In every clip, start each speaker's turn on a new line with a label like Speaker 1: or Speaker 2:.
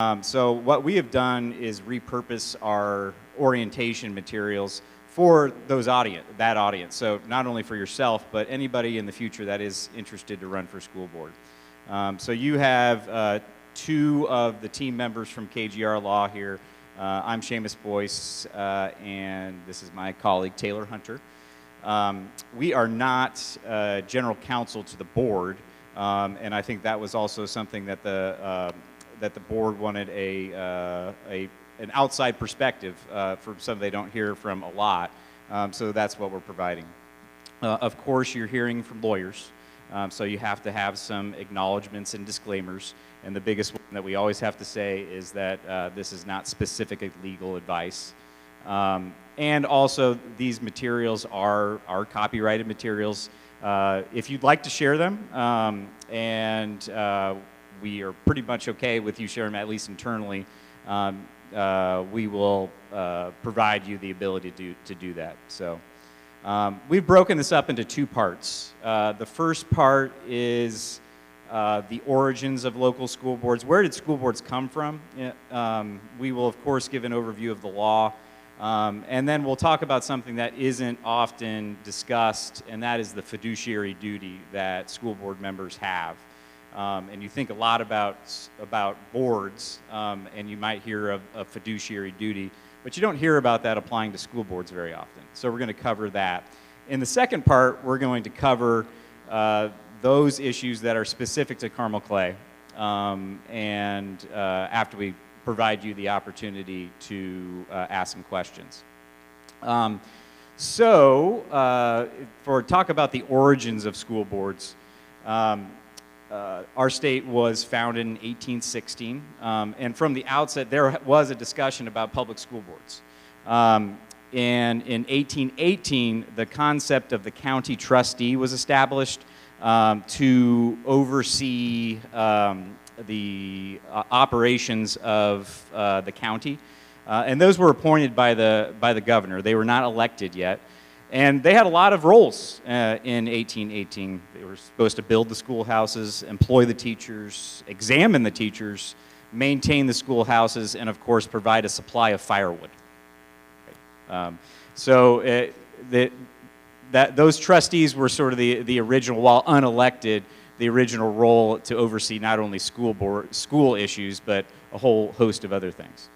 Speaker 1: So what we have done is repurpose our orientation materials for that audience. So not only for yourself, but anybody in the future that is interested to run for school board. So you have two of the team members from KGR Law here. I'm Seamus Boyce, and this is my colleague Taylor Hunter. We are not general counsel to the board, and I think that was also something that the board wanted an outside perspective from something they don't hear from a lot. So that's what we're providing. Of course, you're hearing from lawyers, so you have to have some acknowledgments and disclaimers. And the biggest one that we always have to say is that this is not specific legal advice. And also, these materials are copyrighted materials. If you'd like to share them, we are pretty much okay with you sharing them, at least internally, we will provide you the ability to do that. So we've broken this up into two parts. The first part is the origins of local school boards. Where did school boards come from? We will, of course, give an overview of the law. And then we'll talk about something that isn't often discussed, and that is the fiduciary duty that school board members have. And you think a lot about boards, and you might hear of fiduciary duty, but you don't hear about that applying to school boards very often. So we're going to cover that. In the second part, we're going to cover those issues that are specific to Carmel Clay, after we provide you the opportunity to ask some questions. For talk about the origins of school boards, our state was founded in 1816, and from the outset there was a discussion about public school boards. And in 1818, the concept of the county trustee was established to oversee the operations of the county, and those were appointed by the governor. They were not elected yet. And they had a lot of roles in 1818. They were supposed to build the schoolhouses, employ the teachers, examine the teachers, maintain the schoolhouses, and of course provide a supply of firewood. Those trustees were sort of the original, while unelected, the original role to oversee not only school issues, but a whole host of other things.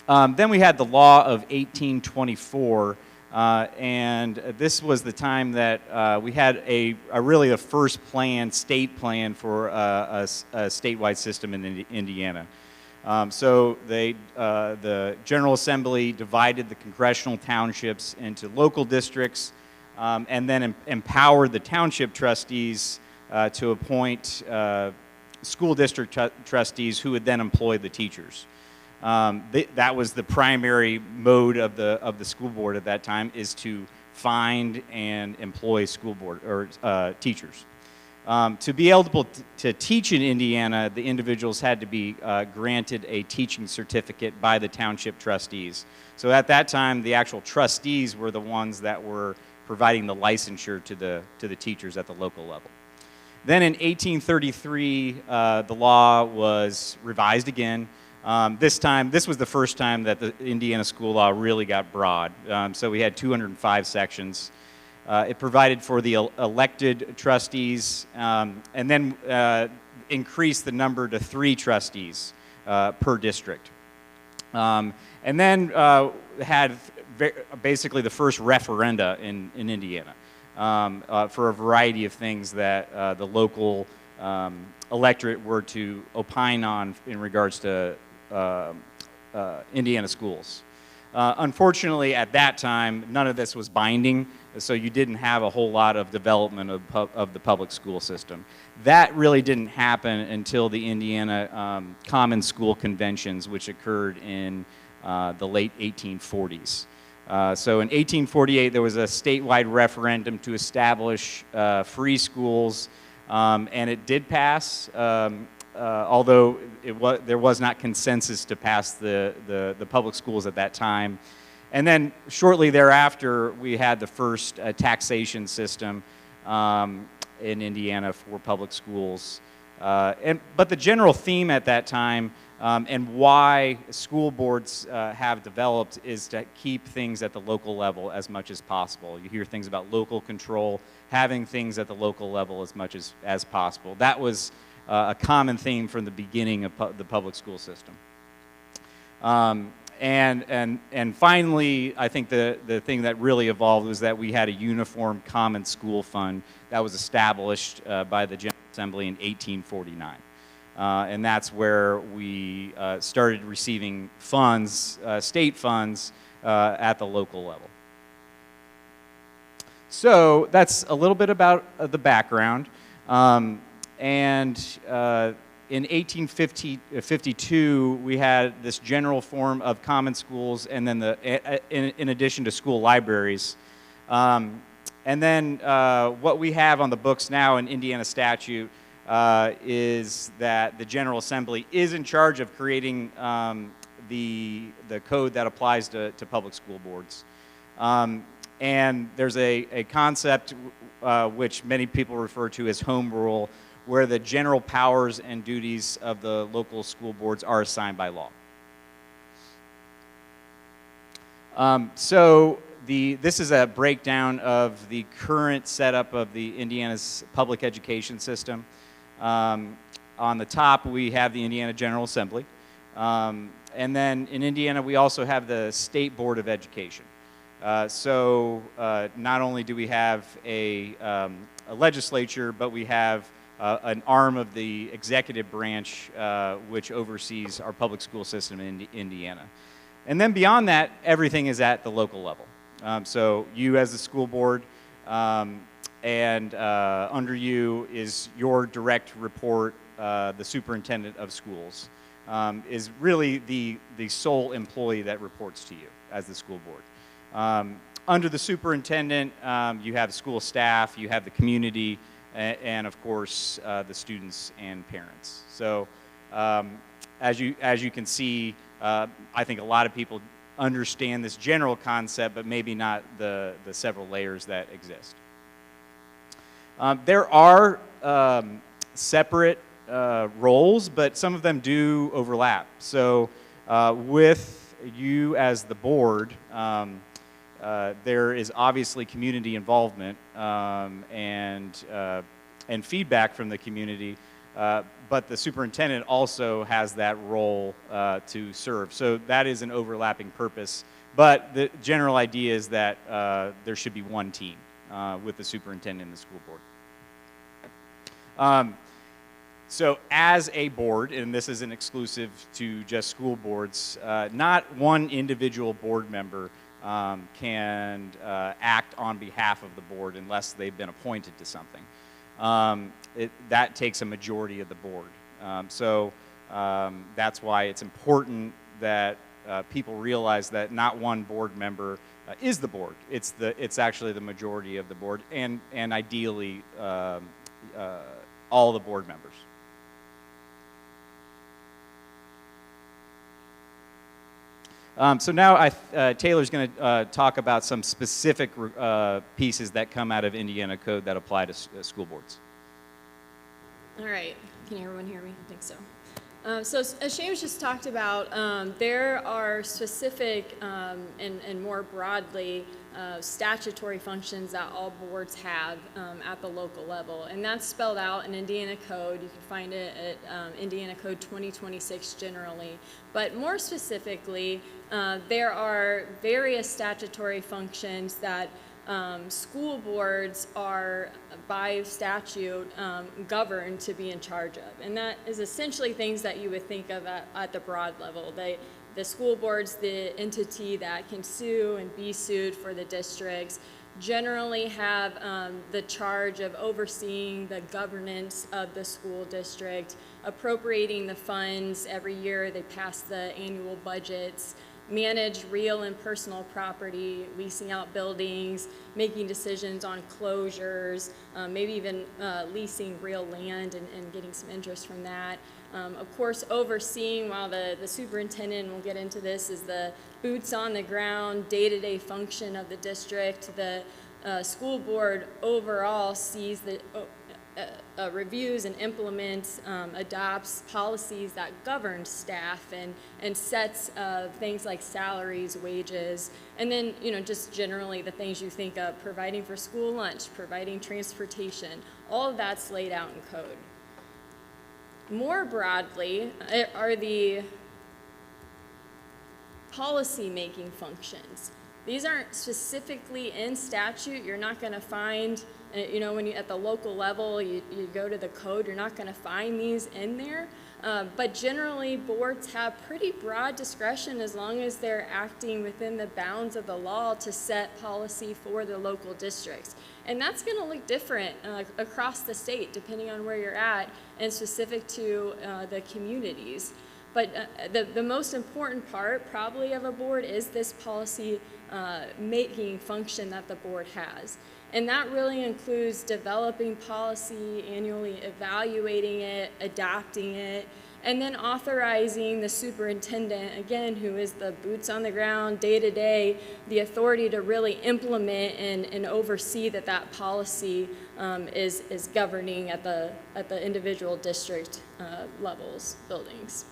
Speaker 1: Then we had the law of 1824, and this was the time that we had really the first state plan for a statewide system in Indiana. So the General Assembly divided the congressional townships into local districts, and then empowered the township trustees to appoint school district trustees who would then employ the teachers. That was the primary mode of the school board at that time, is to find and employ school board or teachers. To be able to teach in Indiana, the individuals had to be granted a teaching certificate by the township trustees. So at that time, the actual trustees were the ones that were providing the licensure to the teachers at the local level. Then in 1833, the law was revised again. This was the first time that the Indiana school law really got broad. So we had 205 sections. It provided for the elected trustees, and then increased the number to 3 trustees per district. And then had basically the first referenda in Indiana for a variety of things that the local electorate were to opine on in regards to Indiana schools. Unfortunately, at that time, none of this was binding, so you didn't have a whole lot of development of the public school system. That really didn't happen until the Indiana Common School Conventions, which occurred in the late 1840s. So in 1848, there was a statewide referendum to establish free schools, and it did pass. Although there was not consensus to pass the public schools at that time. And then shortly thereafter, we had the first taxation system in Indiana for public schools. But the general theme at that time and why school boards have developed is to keep things at the local level as much as possible. You hear things about local control, having things at the local level as much as possible. That was a common theme from the beginning of the public school system. And finally, I think the thing that really evolved was that we had a uniform common school fund that was established by the General Assembly in 1849. And that's where we started receiving funds, state funds, at the local level. So that's a little bit about the background. In 1852, we had this general form of common schools, and then in addition to school libraries. And then what we have on the books now in Indiana statute is that the General Assembly is in charge of creating the code that applies to public school boards. And there's a concept which many people refer to as home rule, where the general powers and duties of the local school boards are assigned by law. This is a breakdown of the current setup of the Indiana's public education system. On the top, we have the Indiana General Assembly. And then in Indiana, we also have the State Board of Education. Not only do we have a legislature, but we have an arm of the executive branch which oversees our public school system in Indiana. And then beyond that, everything is at the local level. So you as the school board, and under you is your direct report, the superintendent of schools, is really the sole employee that reports to you as the school board. Under the superintendent, you have school staff, you have the community, and of course the students and parents. So as you can see, I think a lot of people understand this general concept, but maybe not the several layers that exist. There are separate roles, but some of them do overlap. So with you as the board, there is obviously community involvement and feedback from the community, but the superintendent also has that role to serve. So that is an overlapping purpose, but the general idea is that there should be one team with the superintendent and the school board. So as a board, and this isn't exclusive to just school boards, not one individual board member can act on behalf of the board unless they've been appointed to something. That takes a majority of the board. That's why it's important that people realize that not one board member is the board. It's actually the majority of the board, and ideally all the board members. So now Taylor's going to talk about some specific pieces that come out of Indiana code that apply to school boards.
Speaker 2: All right. Can everyone hear me? I think so. So as James just talked about, there are specific and more broadly statutory functions that all boards have at the local level, and that's spelled out in Indiana Code. You can find it at Indiana Code 2026 generally, but more specifically, there are various statutory functions that school boards are by statute governed to be in charge of, and that is essentially things that you would think of at the broad level. The school board's the entity that can sue and be sued for the districts, generally have the charge of overseeing the governance of the school district, appropriating the funds every year. They pass the annual budgets, manage real and personal property, leasing out buildings, making decisions on closures, maybe even leasing real land and getting some interest from that. Of course, overseeing, while the superintendent, we'll get into this, is the boots on the ground, day-to-day function of the district. The school board overall sees the reviews and implements, adopts policies that govern staff and sets things like salaries, wages, and then, just generally the things you think of, providing for school lunch, providing transportation, all of that's laid out in code. More broadly are the policy-making functions. These aren't specifically in statute. You're not going to find, when you at the local level, you go to the code, you're not going to find these in there. But generally, boards have pretty broad discretion as long as they're acting within the bounds of the law to set policy for the local districts. And that's going to look different across the state, depending on where you're at and specific to the communities. But the most important part probably of a board is this policy making function that the board has. And that really includes developing policy, annually evaluating it, adopting it, and then authorizing the superintendent, again, who is the boots on the ground, day-to-day, the authority to really implement and oversee that policy is governing at the individual district levels, buildings.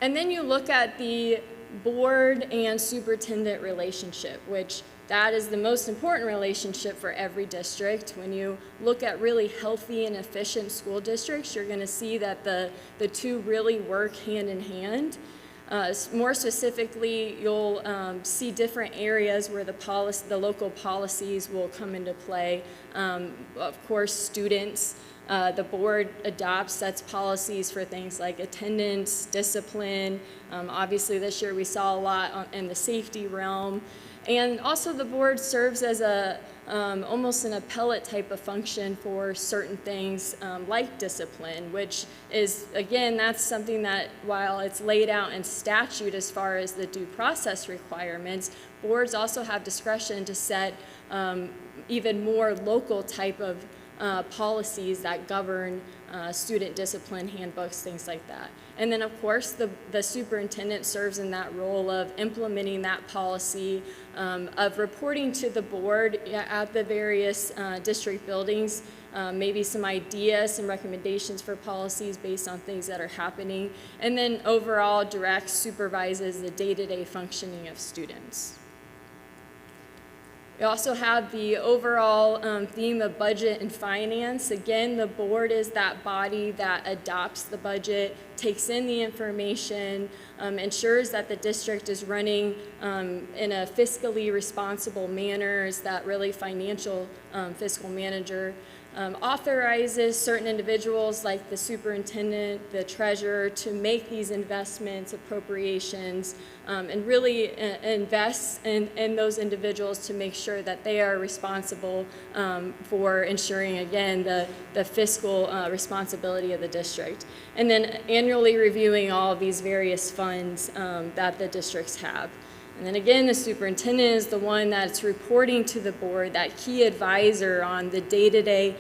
Speaker 2: And then you look at the board and superintendent relationship, which that is the most important relationship for every district. When you look at really healthy and efficient school districts, you're going to see that the two really work hand in hand. More specifically, you'll see different areas where the local policies will come into play. Of course, students. The board sets policies for things like attendance, discipline. Obviously, this year we saw a lot in the safety realm. And also the board serves as almost an appellate type of function for certain things like discipline, which is, again, that's something that while it's laid out in statute as far as the due process requirements, boards also have discretion to set even more local type of policies that govern student discipline handbooks, things like that. And then, of course, the superintendent serves in that role of implementing that policy, of reporting to the board at the various district buildings, maybe some ideas, some recommendations for policies based on things that are happening, and then overall directs, supervises the day-to-day functioning of students. We also have the overall theme of budget and finance. Again, the board is that body that adopts the budget, takes in the information, ensures that the district is running in a fiscally responsible manner, is that really financial fiscal manager. Authorizes certain individuals like the superintendent, the treasurer, to make these investments, appropriations, and really invests in those individuals to make sure that they are responsible for ensuring, again, the fiscal responsibility of the district. And then annually reviewing all of these various funds that the districts have. And then again, the superintendent is the one that's reporting to the board, that key advisor on the day-to-day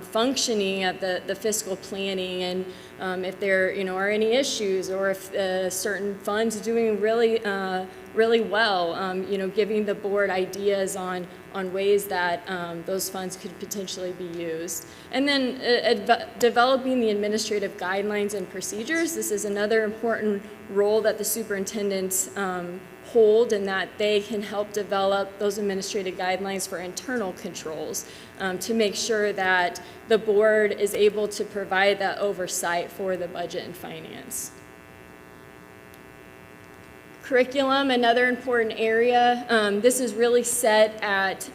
Speaker 2: functioning of the fiscal planning, and if there are any issues, or if certain funds are doing really well, giving the board ideas on ways that those funds could potentially be used. And then developing the administrative guidelines and procedures. This is another important role that the superintendents hold, and that they can help develop those administrative guidelines for internal controls to make sure that the board is able to provide that oversight for the budget and finance. Curriculum, another important area. This is really set at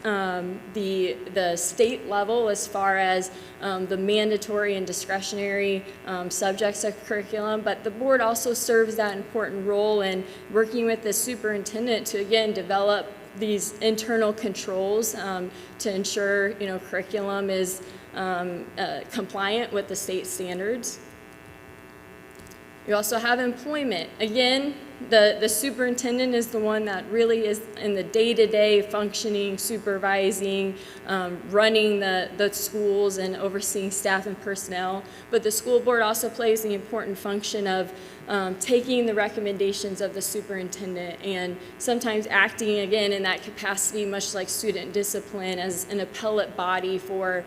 Speaker 2: the state level as far as the mandatory and discretionary subjects of curriculum, but the board also serves that important role in working with the superintendent to, again, develop these internal controls to ensure curriculum is compliant with the state standards. You also have employment. Again, the superintendent is the one that really is in the day-to-day functioning, supervising, running the schools and overseeing staff and personnel. But the school board also plays the important function of taking the recommendations of the superintendent and sometimes acting again in that capacity, much like student discipline, as an appellate body for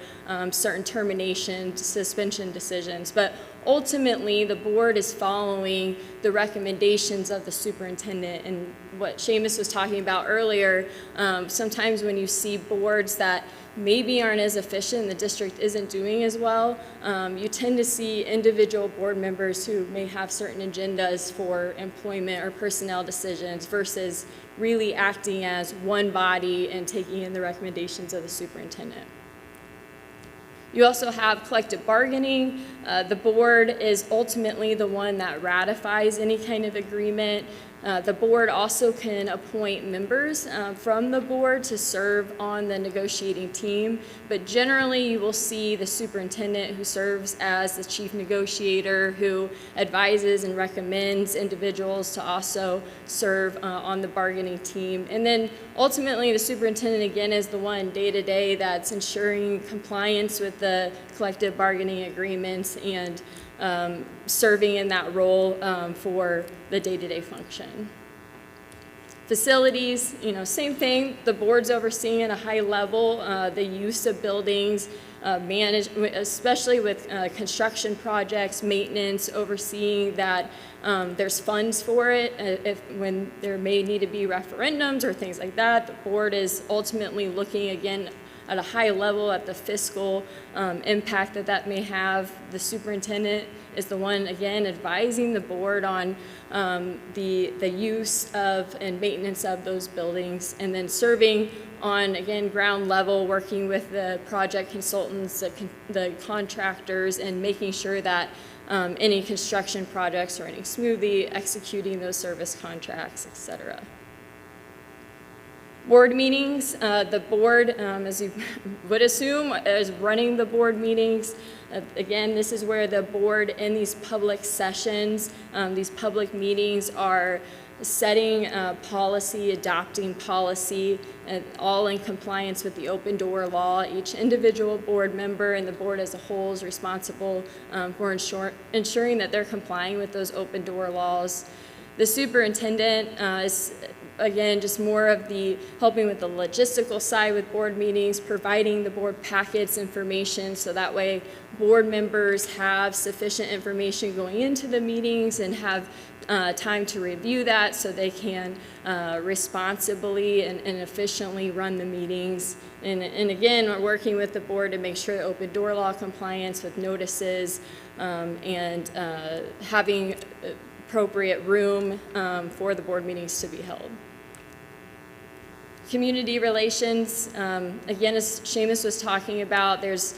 Speaker 2: certain termination, suspension decisions. But ultimately, the board is following the recommendations of the superintendent. And what Seamus was talking about earlier, sometimes when you see boards that maybe aren't as efficient, the district isn't doing as well, you tend to see individual board members who may have certain agendas for employment or personnel decisions versus really acting as one body and taking in the recommendations of the superintendent. You also have collective bargaining. The board is ultimately the one that ratifies any kind of agreement. The board also can appoint members from the board to serve on the negotiating team, but generally you will see the superintendent who serves as the chief negotiator, who advises and recommends individuals to also serve on the bargaining team. And then ultimately the superintendent again is the one day-to-day that's ensuring compliance with the collective bargaining agreements and serving in that role for the day-to-day function. Facilities, same thing. The board's overseeing at a high level the use of buildings, especially with construction projects, maintenance, overseeing that there's funds for it. When there may need to be referendums or things like that, the board is ultimately looking again at a high level at the fiscal impact that may have. The superintendent is the one, again, advising the board on the use of and maintenance of those buildings, and then serving on, again, ground level, working with the project consultants, the contractors, and making sure that any construction projects are running smoothly, executing those service contracts, et cetera. Board meetings, the board, as you would assume, is running the board meetings. Again, this is where the board in these public sessions, these public meetings are setting policy, adopting policy, and all in compliance with the open door law. Each individual board member and the board as a whole is responsible for ensuring that they're complying with those open door laws. The superintendent is, again, just more of the helping with the logistical side with board meetings, providing the board packets, information, so that way board members have sufficient information going into the meetings and have time to review that so they can responsibly and efficiently run the meetings. And again, we're working with the board to make sure the open door law compliance with notices and having appropriate room for the board meetings to be held. Community relations, again, as Seamus was talking about, there's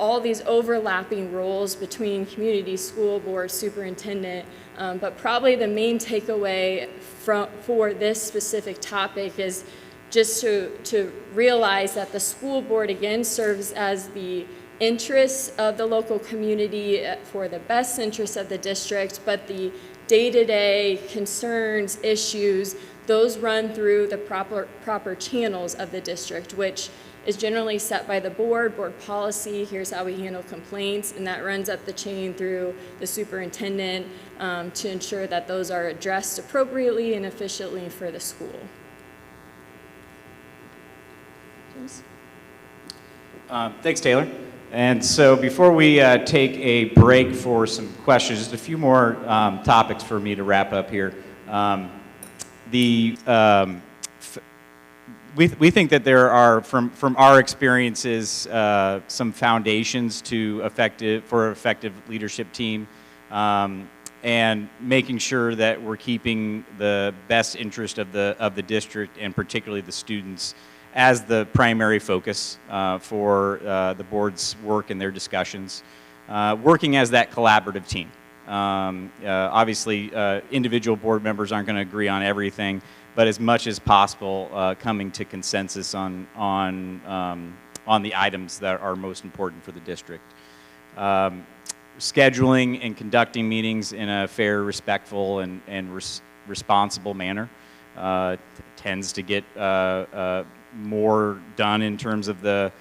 Speaker 2: all these overlapping roles between community, school board, superintendent, but probably the main takeaway for this specific topic is just to realize that the school board, again, serves as the interests of the local community for the best interests of the district, but the day-to-day concerns, issues, those run through the proper channels of the district, which is generally set by the board policy, here's how we handle complaints, and that runs up the chain through the superintendent to ensure that those are addressed appropriately and efficiently for the school. James?
Speaker 1: Thanks, Taylor. And so before we take a break for some questions, just a few more topics for me to wrap up here. We think that there are, from our experiences, some foundations for effective leadership team, and making sure that we're keeping the best interest of the district and particularly the students as the primary focus for the board's work and their discussions, working as that collaborative team. Obviously, individual board members aren't going to agree on everything, but as much as possible, coming to consensus on the items that are most important for the district. scheduling and conducting meetings in a fair, respectful, and responsible manner tends to get more done in terms of the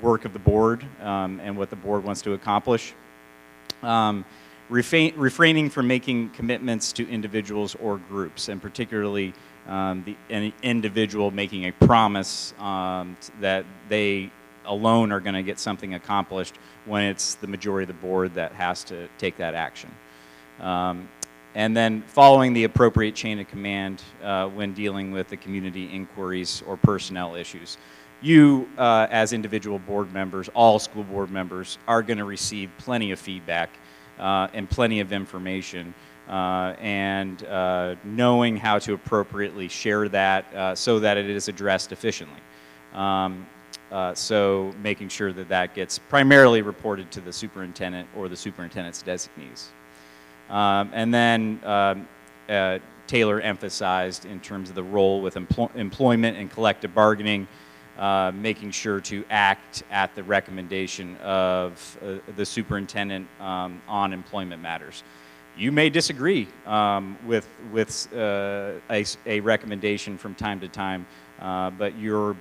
Speaker 1: work of the board and what the board wants to accomplish. Refraining from making commitments to individuals or groups, and particularly any individual making a promise that they alone are going to get something accomplished when it's the majority of the board that has to take that action. And then following the appropriate chain of command when dealing with the community inquiries or personnel issues. You, as individual board members, all school board members, are going to receive plenty of feedback and plenty of information, and knowing how to appropriately share that so that it is addressed efficiently. So making sure that that gets primarily reported to the superintendent or the superintendent's designees. And then Taylor emphasized in terms of the role with employment and collective bargaining, making sure to act at the recommendation of the superintendent on employment matters. You may disagree with a recommendation from time to time, but you're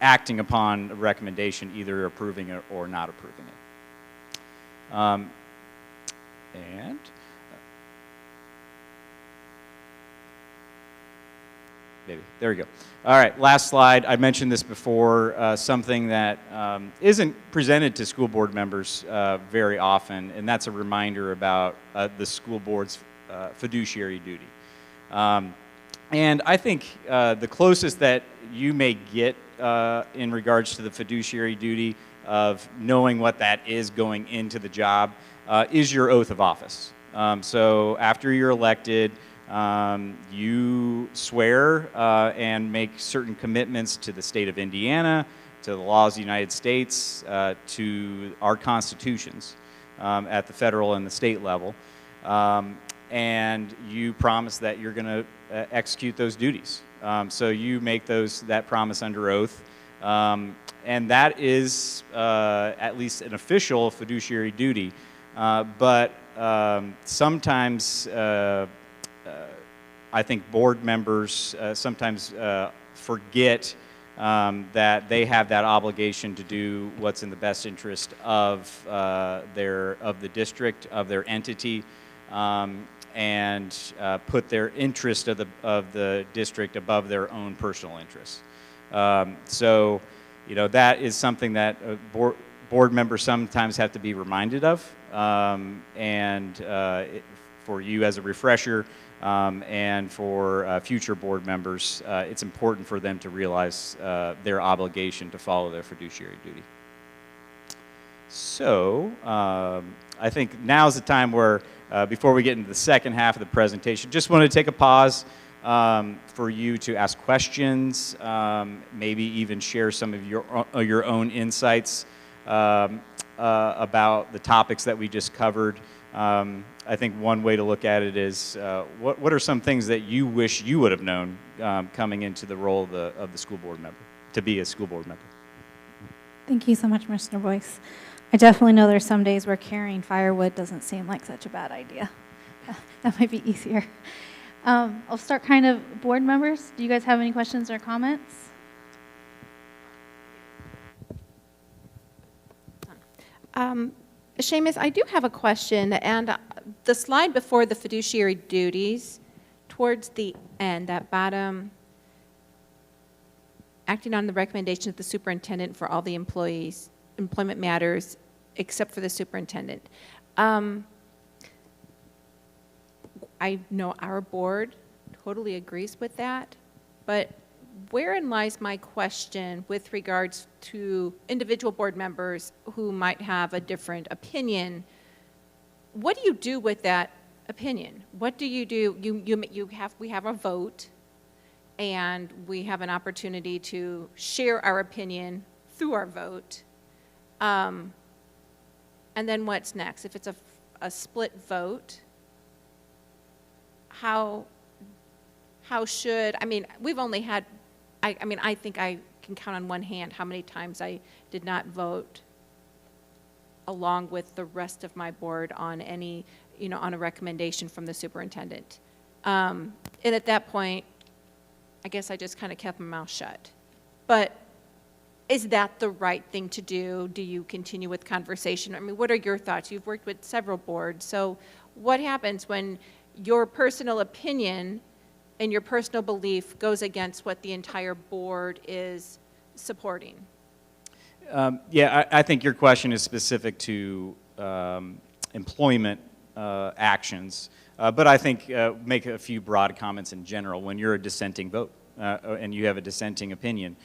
Speaker 1: acting upon a recommendation, either approving it or not approving it. And maybe, there we go. All right, last slide. I mentioned this before, something that isn't presented to school board members very often, and that's a reminder about the school board's fiduciary duty. And I think the closest that you may get in regards to the fiduciary duty of knowing what that is going into the job is your oath of office. So after you're elected, you swear and make certain commitments to the state of Indiana, to the laws of the United States, to our constitutions at the federal and the state level. And you promise that you're going to execute those duties. So you make that promise under oath. And that is at least an official fiduciary duty. But sometimes I think board members sometimes forget that they have that obligation to do what's in the best interest of the district, of their entity, and put their interest of the district above their own personal interests. So, you know, that is something that board members sometimes have to be reminded of, for you as a refresher, and for future board members, it's important for them to realize their obligation to follow their fiduciary duty. So I think now's the time where, before we get into the second half of the presentation, just want to take a pause for you to ask questions, maybe even share some of your own insights about the topics that we just covered. I think one way to look at it is, what are some things that you wish you would have known coming into the role of the school board member, to be a school board member?
Speaker 3: Thank you so much, Mr. Boyce. I definitely know there's some days where carrying firewood doesn't seem like such a bad idea. That might be easier. I'll start kind of board members. Do you guys have any questions or comments?
Speaker 4: Seamus, I do have a question, and the slide before the fiduciary duties, towards the end, that bottom, acting on the recommendation of the superintendent for all the employees, employment matters, except for the superintendent. I know our board totally agrees with that, but wherein lies my question with regards to individual board members who might have a different opinion? What do you do with that opinion? What do you do? We have a vote, and we have an opportunity to share our opinion through our vote. And then what's next? If it's a split vote, how should, I mean, we've only had, I think I can count on one hand how many times I did not vote along with the rest of my board on any, on a recommendation from the superintendent. And at that point, I guess I just kind of kept my mouth shut. But is that the right thing to do? Do you continue with conversation? I mean, what are your thoughts? You've worked with several boards. So what happens when your personal opinion and your personal belief goes against what the entire board is supporting?
Speaker 1: Yeah, I think your question is specific to employment actions, but I think make a few broad comments in general. When you're a dissenting vote and you have a dissenting opinion,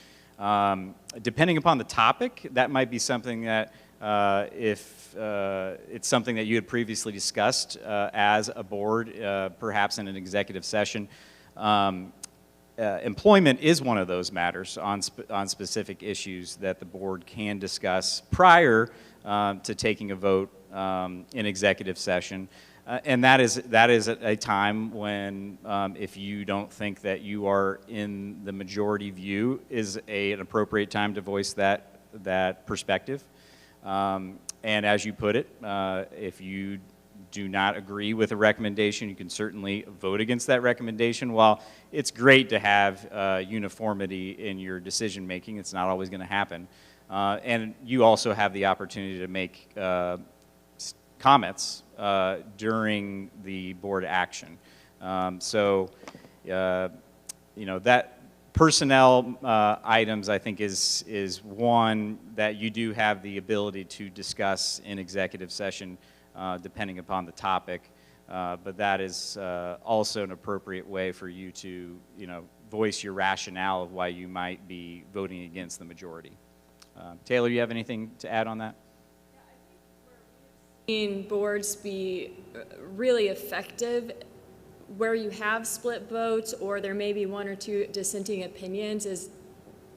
Speaker 1: depending upon the topic, that might be something that if it's something that you had previously discussed as a board, perhaps in an executive session, employment is one of those matters on specific issues that the board can discuss prior to taking a vote in executive session. And that is a time when, if you don't think that you are in the majority view, is an appropriate time to voice that perspective. And as you put it, if you do not agree with a recommendation, you can certainly vote against that recommendation. While it's great to have uniformity in your decision making, it's not always going to happen. And you also have the opportunity to make comments during the board action. That personnel items, I think, is one that you do have the ability to discuss in executive session, depending upon the topic. But that is also an appropriate way for you to, voice your rationale of why you might be voting against the majority. Taylor, you have anything to add on that?
Speaker 2: Seen boards be really effective where you have split votes or there may be one or two dissenting opinions is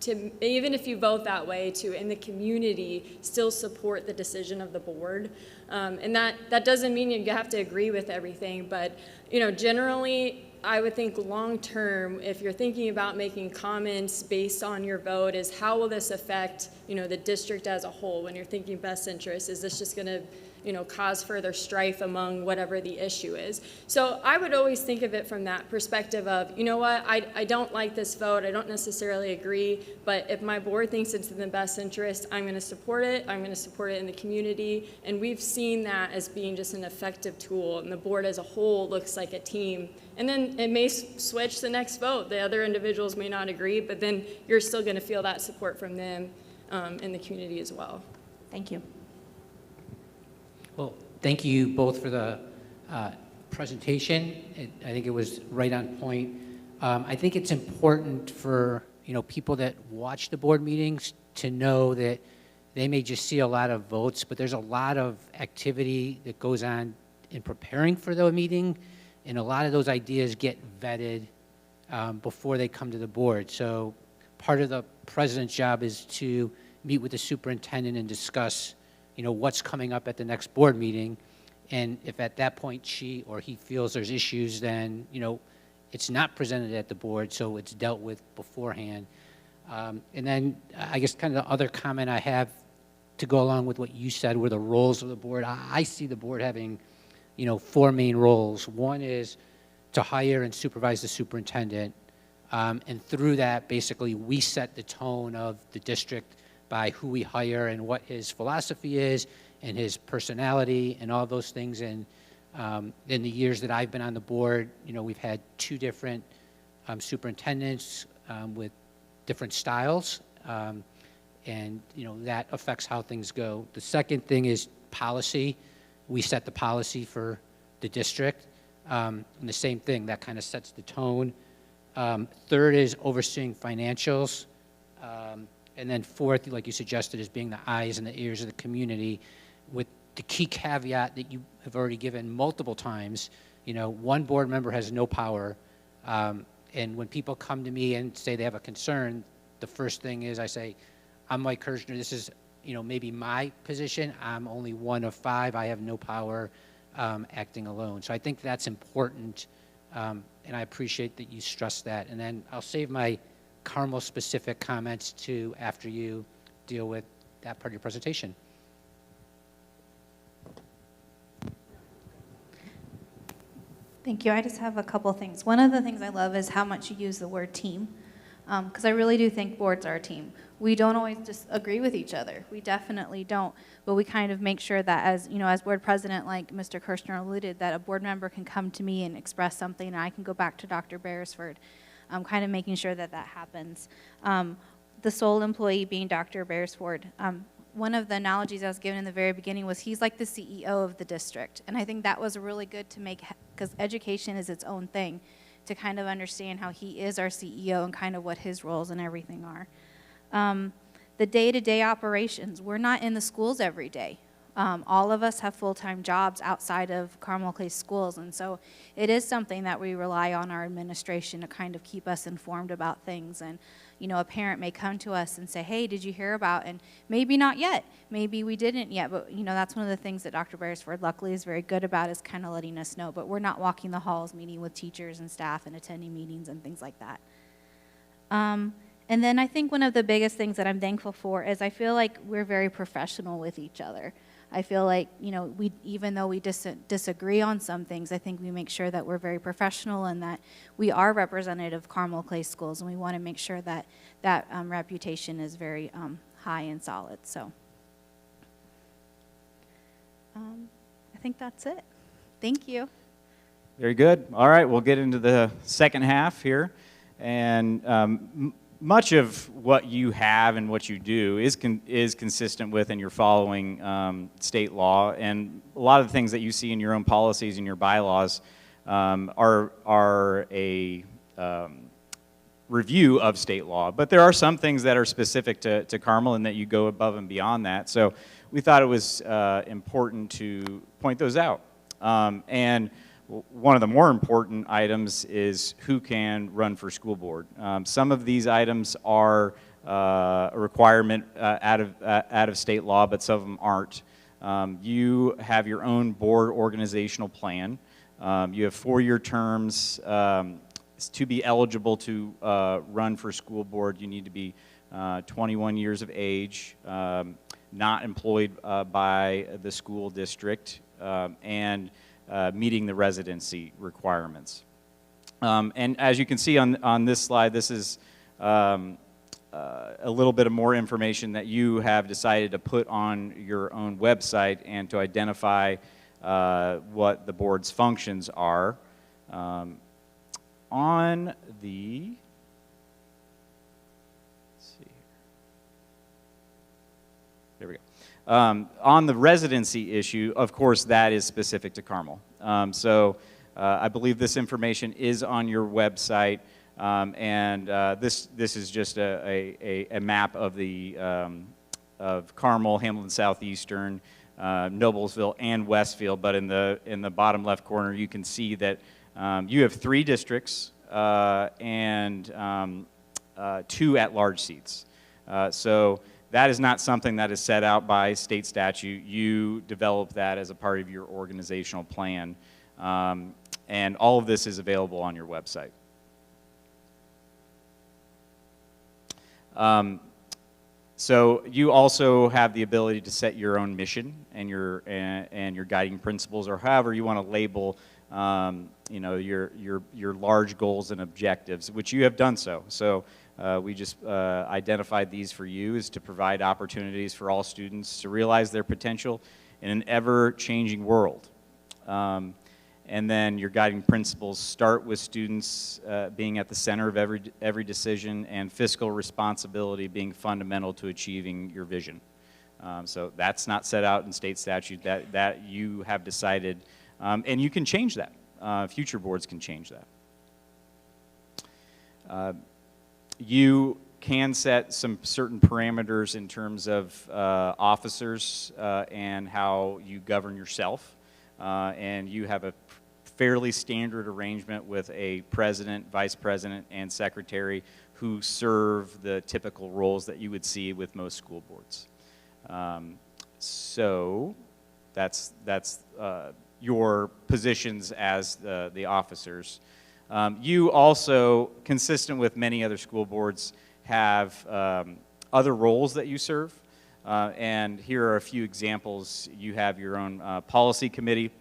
Speaker 2: to, even if you vote that way, to in the community still support the decision of the board. And that doesn't mean you have to agree with everything, but generally I would think long term, if you're thinking about making comments based on your vote, is how will this affect the district as a whole when you're thinking best interest? Is this just going to cause further strife among whatever the issue is? So I would always think of it from that perspective of, what, I don't like this vote, I don't necessarily agree, but if my board thinks it's in the best interest, I'm going to support it, I'm going to support it in the community, and we've seen that as being just an effective tool, and the board as a whole looks like a team. And then it may switch the next vote. The other individuals may not agree, but then you're still going to feel that support from them in the community as well.
Speaker 4: Thank you.
Speaker 5: Well, thank you both for the presentation. I think it was right on point. I think it's important for people that watch the board meetings to know that they may just see a lot of votes, but there's a lot of activity that goes on in preparing for the meeting, and a lot of those ideas get vetted before they come to the board. So part of the president's job is to meet with the superintendent and discuss what's coming up at the next board meeting, and if at that point she or he feels there's issues, then it's not presented at the board, so it's dealt with beforehand. And then I guess kind of the other comment I have to go along with what you said were the roles of the board. I see the board having four main roles. One is to hire and supervise the superintendent, and through that basically we set the tone of the district by who we hire and what his philosophy is and his personality and all those things. And in the years that I've been on the board, we've had two different superintendents with different styles, and that affects how things go. The second thing is policy. We set the policy for the district, and the same thing, that kind of sets the tone. Third is overseeing financials. And then fourth, like you suggested, is being the eyes and the ears of the community, with the key caveat that you have already given multiple times. One board member has no power. And when people come to me and say they have a concern, the first thing is I say, I'm Mike Kirshner. This is, maybe my position. I'm only one of five. I have no power acting alone. So I think that's important. And I appreciate that you stress that. And then I'll save my Carmel specific comments to after you deal with that part of your presentation.
Speaker 3: Thank you. I just have a couple things. One of the things I love is how much you use the word team, because I really do think boards are a team. We don't always just agree with each other. We definitely don't, but we kind of make sure that as, you know, as board president, like Mr. Kirshner alluded, that a board member can come to me and express something, and I can go back to Dr. Beresford, kind of making sure that that happens. The sole employee being Dr. Beresford. One of the analogies I was given in the very beginning was he's like the CEO of the district, and I think that was really good to make, because education is its own thing, to kind of understand how he is our CEO and kind of what his roles and everything are. The day-to-day operations, we're not in the schools every day. All of us have full-time jobs outside of Carmel Clay schools, and so it is something that we rely on our administration to kind of keep us informed about things. And you know, a parent may come to us and say, hey, did you hear about, and maybe not yet, maybe we didn't yet, but you know, that's one of the things that Dr. Beresford luckily is very good about, is kind of letting us know, but we're not walking the halls meeting with teachers and staff and attending meetings and things like that. And then I think one of the biggest things that I'm thankful for is I feel like we're very professional with each other. I feel like, you know, even though we disagree on some things, I think we make sure that we're very professional and that we are representative of Carmel Clay schools, and we want to make sure that that reputation is very high and solid. So I think that's it. Thank you.
Speaker 1: Very good. All right, we'll get into the second half here. And much of what you have and what you do is consistent with and you're following state law. And a lot of the things that you see in your own policies and your bylaws are a review of state law. But there are some things that are specific to Carmel and that you go above and beyond that. So we thought it was important to point those out. And one of the more important items is who can run for school board. Some of these items are a requirement out of state law, but some of them aren't. You have your own board organizational plan. You have 4-year terms. To be eligible to run for school board, you need to be 21 years of age, not employed by the school district, and meeting the residency requirements. And as you can see on this slide, this is a little bit of more information that you have decided to put on your own website and to identify what the board's functions are. On the, let's see here. There we go. On the residency issue, of course, that is specific to Carmel. I believe this information is on your website, and this is just a map of the of Carmel, Hamilton Southeastern, Noblesville, and Westfield. But in the bottom left corner, you can see that you have 3 districts and 2 at-large seats. So that is not something that is set out by state statute. You develop that as a part of your organizational plan. And all of this is available on your website. So you also have the ability to set your own mission and your guiding principles, or however you want to label you know, your large goals and objectives, which you have done so. So we just identified these for you is to provide opportunities for all students to realize their potential in an ever-changing world. And then your guiding principles start with students being at the center of every decision, and fiscal responsibility being fundamental to achieving your vision. So that's not set out in state statute. That you have decided, and you can change that. Future boards can change that. You can set some certain parameters in terms of officers and how you govern yourself. And you have a fairly standard arrangement with a president, vice president, and secretary who serve the typical roles that you would see with most school boards. So that's your positions as the officers. You also, consistent with many other school boards, have other roles that you serve. And here are a few examples. You have your own policy committee,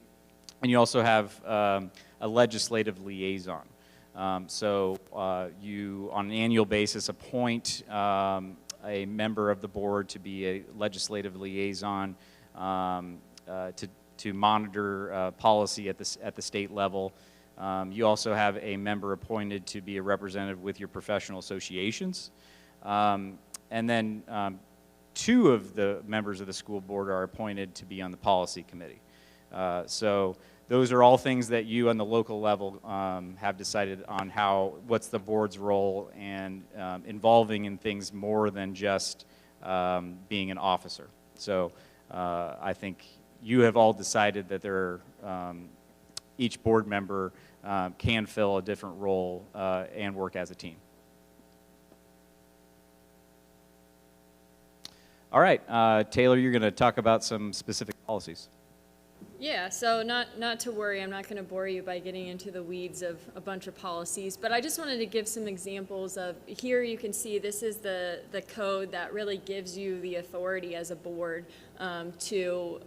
Speaker 1: And you also have a legislative liaison. So you, on an annual basis, appoint a member of the board to be a legislative liaison to monitor policy at the state level. You also have a member appointed to be a representative with your professional associations. And then 2 of the members of the school board are appointed to be on the policy committee. So those are all things that you on the local level have decided on what's the board's role, and involving in things more than just being an officer. So I think you have all decided that each board member can fill a different role and work as a team. All right, Taylor, you're going to talk about some specific policies.
Speaker 2: Yeah, so not to worry, I'm not going to bore you by getting into the weeds of a bunch of policies, but I just wanted to give some examples of, here you can see this is the code that really gives you the authority as a board to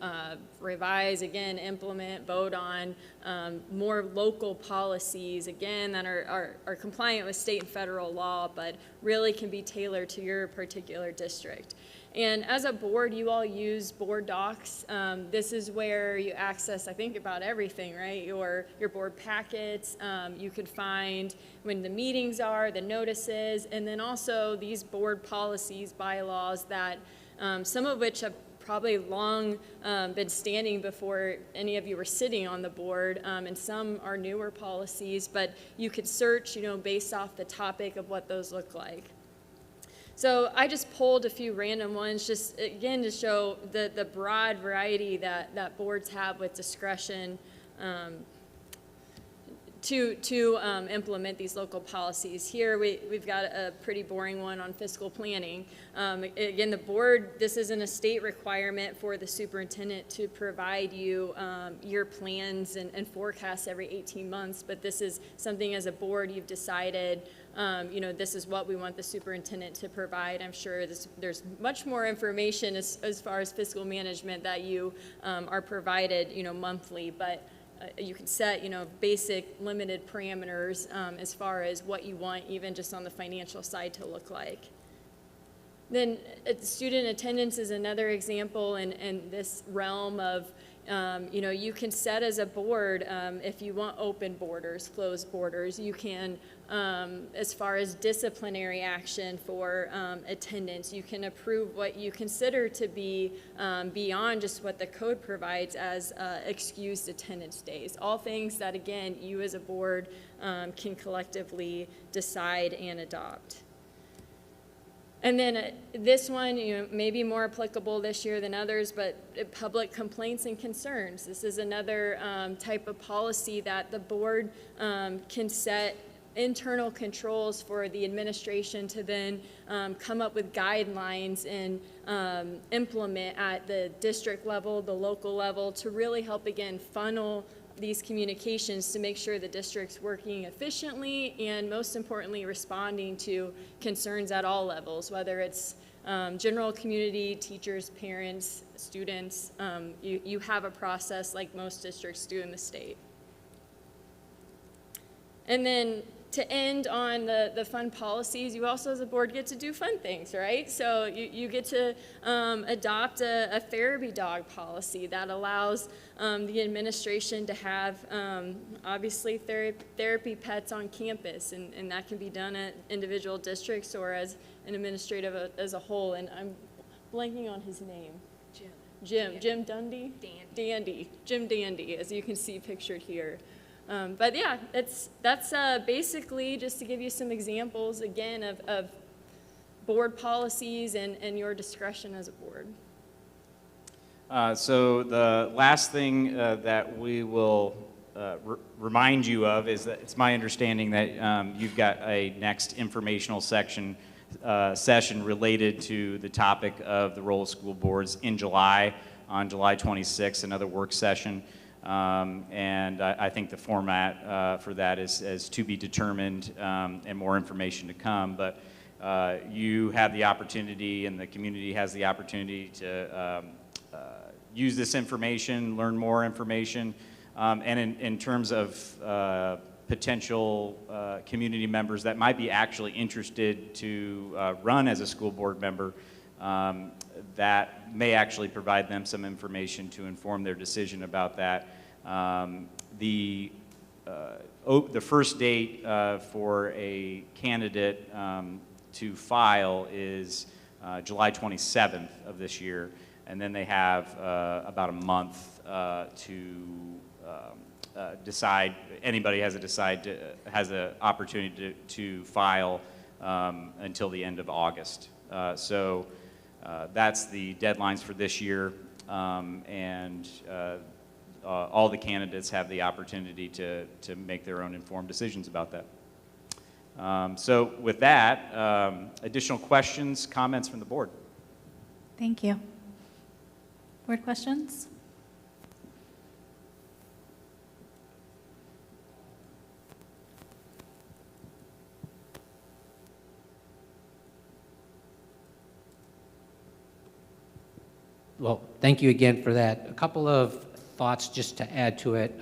Speaker 2: revise, again, implement, vote on more local policies, again, that are compliant with state and federal law, but really can be tailored to your particular district. And as a board, you all use board docs. This is where you access, I think, about everything, right? Your board packets. You could find when the meetings are, the notices, and then also these board policies, bylaws that some of which have probably long been standing before any of you were sitting on the board, and some are newer policies, but you could search, based off the topic of what those look like. So I just pulled a few random ones, just again to show the broad variety that boards have with discretion to implement these local policies. Here we've got a pretty boring one on fiscal planning. Again, the board, this isn't a state requirement for the superintendent to provide you your plans and forecasts every 18 months, but this is something as a board you've decided, this is what we want the superintendent to provide. I'm sure there's much more information as far as fiscal management that you are provided, monthly, but you can set, basic limited parameters as far as what you want, even just on the financial side, to look like. Then student attendance is another example in this realm of, you can set as a board if you want open borders, closed borders. You can, as far as disciplinary action for attendance, you can approve what you consider to be beyond just what the code provides as excused attendance days. All things that, again, you as a board can collectively decide and adopt. And then this one, may be more applicable this year than others, but public complaints and concerns. This is another type of policy that the board can set internal controls for the administration to then come up with guidelines and implement at the district level, the local level, to really help, again, funnel these communications to make sure the district's working efficiently and, most importantly, responding to concerns at all levels, whether it's general community, teachers, parents, students. You have a process like most districts do in the state. And then to end on the fun policies, you also as a board get to do fun things, right? So you get to adopt a therapy dog policy that allows the administration to have, obviously, therapy pets on campus, and that can be done at individual districts or as an administrative as a whole. And I'm blanking on his name. Jim Dundee? Dandy. Jim Dandy, as you can see pictured here. But yeah, that's basically just to give you some examples, again, of board policies and your discretion as a board.
Speaker 1: So the last thing that we will remind you of is that it's my understanding that you've got a next informational session related to the topic of the role of school boards in July, on July 26th, another work session. And I think the format for that is to be determined and more information to come. But you have the opportunity, and the community has the opportunity to use this information, learn more information And in terms of potential community members that might be actually interested to run as a school board member, that may actually provide them some information to inform their decision about that. The first date for a candidate to file is July 27th of this year, and then they have about a month to decide. Anybody has an opportunity to file until the end of August. So that's the deadlines for this year, and all the candidates have the opportunity to make their own informed decisions about that. So with that, additional questions, comments from the board?
Speaker 3: Thank you. Board questions?
Speaker 5: Well, thank you again for that. A couple of thoughts just to add to it.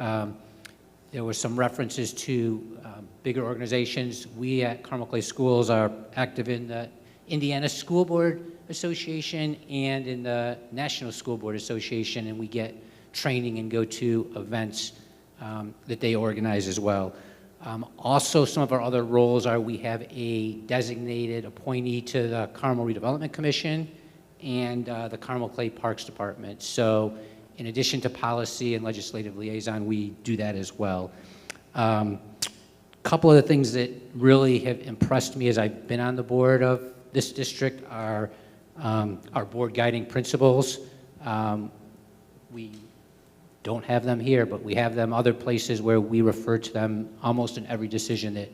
Speaker 5: There were some references to bigger organizations. We at Carmel Clay Schools are active in the Indiana School Board Association and in the National School Board Association, and we get training and go to events that they organize as well. Also, some of our other roles are we have a designated appointee to the Carmel Redevelopment Commission and the Carmel Clay Parks Department. So in addition to policy and legislative liaison, we do that as well. Couple of the things that really have impressed me as I've been on the board of this district are our board guiding principles. We don't have them here, but we have them other places where we refer to them almost in every decision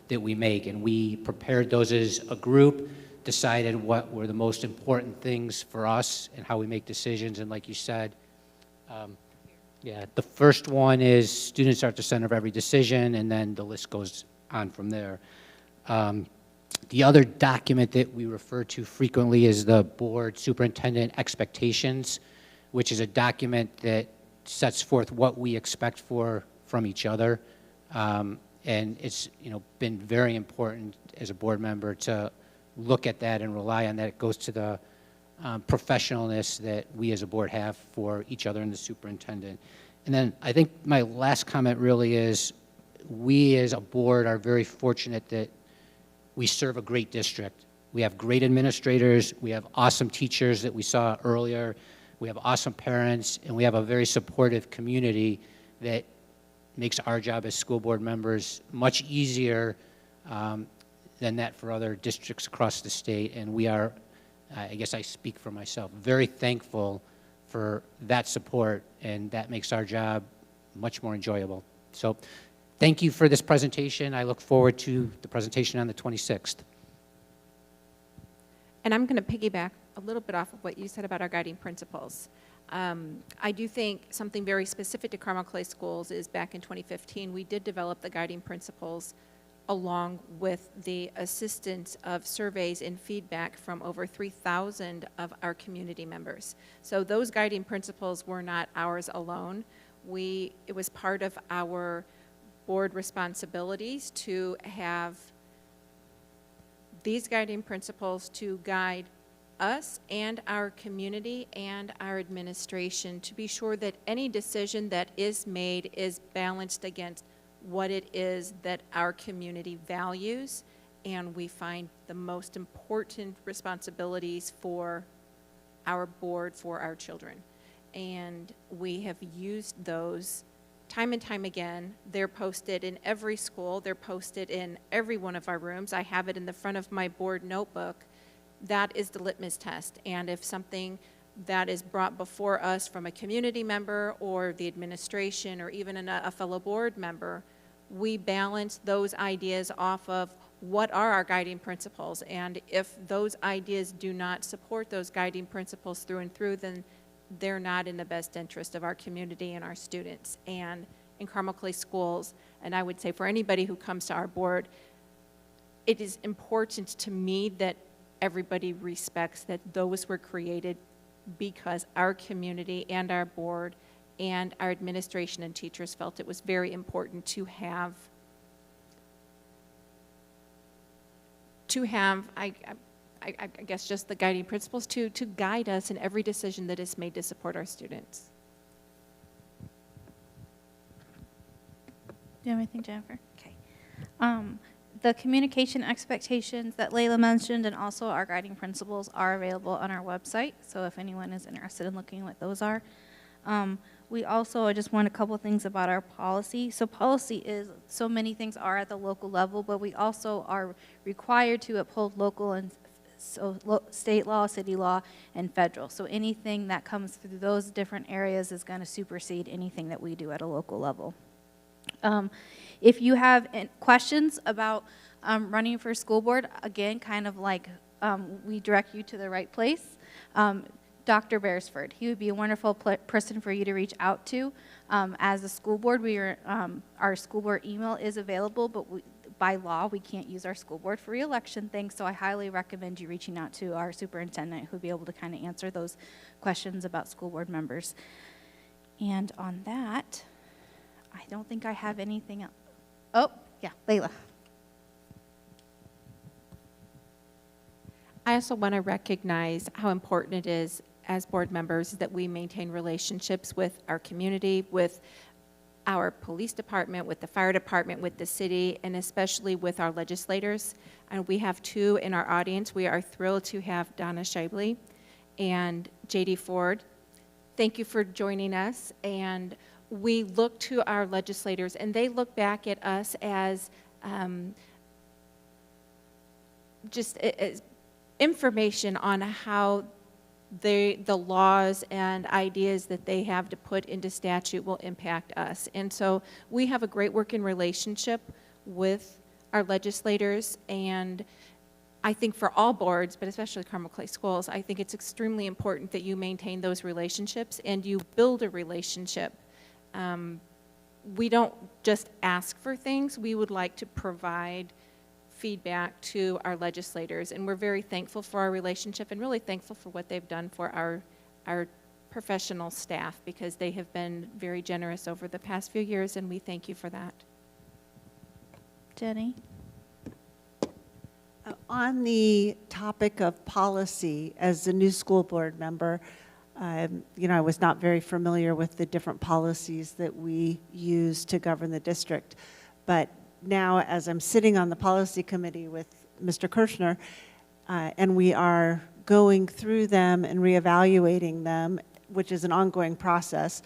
Speaker 5: that we make. And we prepared those as a group, decided what were the most important things for us and how we make decisions. And like you said, the first one is students are at the center of every decision, and then the list goes on from there. The other document that we refer to frequently is the board superintendent expectations, which is a document that sets forth what we expect from each other. And it's been very important as a board member to look at that and rely on that. It goes to the professionalness that we as a board have for each other and the superintendent. And then I think my last comment really is we as a board are very fortunate that we serve a great district. We have great administrators, we have awesome teachers that we saw earlier, we have awesome parents, and we have a very supportive community that makes our job as school board members much easier than that for other districts across the state. And we are, I guess I speak for myself, very thankful for that support, and that makes our job much more enjoyable. So thank you for this presentation. I look forward to the presentation on the 26th.
Speaker 4: And I'm going to piggyback a little bit off of what you said about our guiding principles. I do think something very specific to Carmel Clay Schools is back in 2015, we did develop the guiding principles along with the assistance of surveys and feedback from over 3,000 of our community members. So those guiding principles were not ours alone. It was part of our board responsibilities to have these guiding principles to guide us and our community and our administration to be sure that any decision that is made is balanced against what it is that our community values and we find the most important responsibilities for our board, for our children. And we have used those time and time again. They're posted in every school. They're posted in every one of our rooms. I have it in the front of my board notebook. That is the litmus test. And if something that is brought before us from a community member or the administration or even a fellow board member, we balance those ideas off of what are our guiding principles. And if those ideas do not support those guiding principles through and through, then they're not in the best interest of our community and our students. And in Carmel Clay Schools, and I would say for anybody who comes to our board, it is important to me that everybody respects that those were created because our community and our board and our administration and teachers felt it was very important to have I guess just the guiding principles to guide us in every decision that is made to support our students.
Speaker 3: Do you have anything, Jennifer? Okay. The communication expectations that Layla mentioned and also our guiding principles are available on our website. So if anyone is interested in looking what those are. We also, I just want a couple things about our policy. So policy is, so many things are at the local level, but we also are required to uphold local and state law, city law, and federal. So anything that comes through those different areas is going to supersede anything that we do at a local level. If you have questions about running for school board, again, kind of like we direct you to the right place. Dr. Beresford, he would be a wonderful person for you to reach out to. As a school board, our school board email is available, but by law, we can't use our school board for re-election things, so I highly recommend you reaching out to our superintendent who would be able to kind of answer those questions about school board members. And on that, I don't think I have anything else. Oh, yeah, Layla.
Speaker 4: I also want to recognize how important it is as board members that we maintain relationships with our community, with our police department, with the fire department, with the city, and especially with our legislators. And we have two in our audience. We are thrilled to have Donna Shibley and J.D. Ford. Thank you for joining us. And we look to our legislators, and they look back at us as as information on how the laws and ideas that they have to put into statute will impact us. And so we have a great working relationship with our legislators, and I think for all boards, but especially Carmel Clay Schools, I think it's extremely important that you maintain those relationships and you build a relationship. We don't just ask for things, we would like to provide feedback to our legislators, and we're very thankful for our relationship and really thankful for what they've done for our professional staff, because they have been very generous over the past few years, and we thank you for that.
Speaker 3: Jenny?
Speaker 6: On the topic of policy, as a new school board member, I was not very familiar with the different policies that we use to govern the district, but now, as I'm sitting on the policy committee with Mr. Kirshner, and we are going through them and reevaluating them, which is an ongoing process,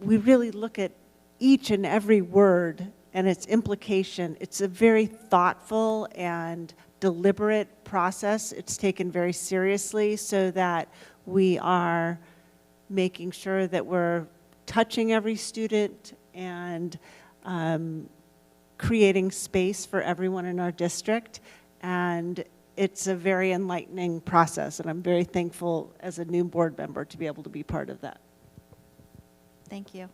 Speaker 6: we really look at each and every word and its implication. It's a very thoughtful and deliberate process. It's taken very seriously so that we are making sure that we're touching every student and creating space for everyone in our district, and it's a very enlightening process, and I'm very thankful as a new board member to be able to be part of that.
Speaker 3: Thank you.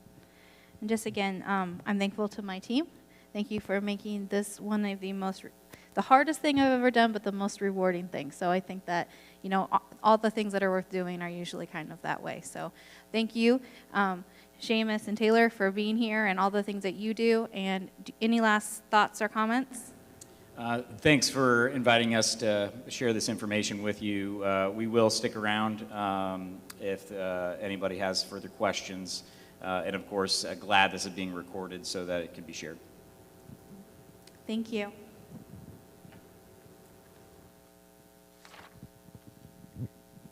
Speaker 3: And just again, I'm thankful to my team. Thank you for making this one of the hardest thing I've ever done, but the most rewarding thing. So I think that, all the things that are worth doing are usually kind of that way. So thank you. Seamus and Taylor for being here and all the things that you do. And any last thoughts or comments?
Speaker 1: Thanks for inviting us to share this information with you. We will stick around if anybody has further questions. And of course, glad this is being recorded so that it can be shared.
Speaker 3: Thank you.